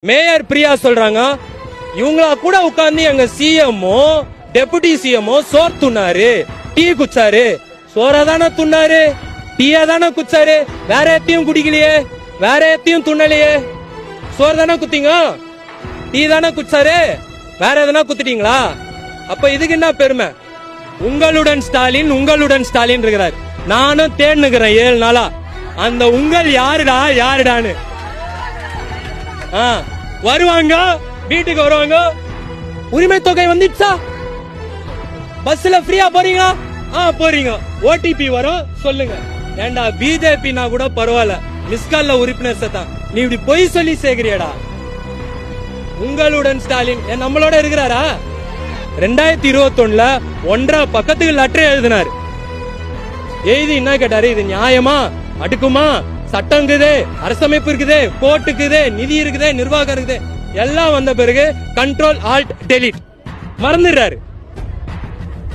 Mayor Priya சொல்றாங்க, இவங்களா கூட உட்கார்ந்து எங்க சிஎம்ஓ டெபுட்டி சிஎம்ஓ சோறு துண்ணாரு, டீ குச்சாரு. சோறா தானே துண்ணாரு, டீயா தானே குச்சாரு, வேற எத்தையும் குடிக்கலையே, வேற எத்தையும் துண்ணலையே. சோறு தானே குத்தீங்க, டீ தானே குச்சாரு, வேற எதனா குத்துட்டீங்களா? அப்ப இதுக்கு என்ன பெருமை? உங்களுடன் ஸ்டாலின், உங்களுடன் ஸ்டாலின் இருக்கிறார். நானும் தேடுனுக்கிறேன் 7 நாளா. அந்த உங்கள் யாருடா யாருடான்னு. வருவாங்க, வீட்டுக்கு வருவாங்க. உரிமை தொகை வந்துச்சா? பஸ்ல ஃப்ரீயா போறீங்க? போறீங்க. ஓடிபி வரும், சொல்லுங்க. ஏண்டா பிஜேபினா கூட பரவாயில்ல, மிஸ்கால்ல உறுப்பினர் தான். நீ இப்படி பொய் சொல்லி சேர்க்கிறியடா. உங்களுடன் ஸ்டாலின் நம்மளோட இருக்கிறாரா? 2021 1.5 பக்கத்துக்கு லெட்டர் எழுதினார். எழுதி என்ன கேட்டாரு? இது நியாயமா, அடுக்குமா, சட்டம் இருக்குது, அரசமைப்பு இருக்குது, கோர்ட் இருக்குது, நிதி இருக்குது, நிர்வாகம் இருக்குது. எல்லாம் வந்த பிறகு கண்ட்ரோல் ஆல்ட் டெலிட் மறந்துடுறாரு.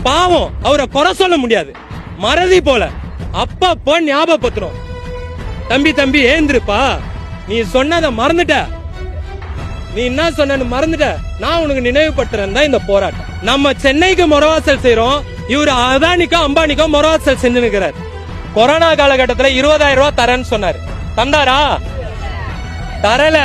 பாவம், அவரை குறை சொல்ல முடியாது, மறதி போல. அப்பப்போ ஞாபகப்படுத்துறோம். தம்பி தம்பி ஏந்திருப்பா, நீ சொன்னதை மறந்துட்ட, நீ என்ன சொன்னு மறந்துட்ட, நான் உனக்கு நினைவுபடுத்துறேன் தான் இந்த போராட்டம். நம்ம சென்னைக்கு மொரவாசல் செய்யறோம், இவரு அதானிக்கோ அம்பானிக்கோ மொரவாசல் செஞ்சு நிற்கிறார். கொரோனா காலகட்டத்தில் 20,000 ரூபாய் தரேன்னு சொன்னார். தந்தாரா? தரல.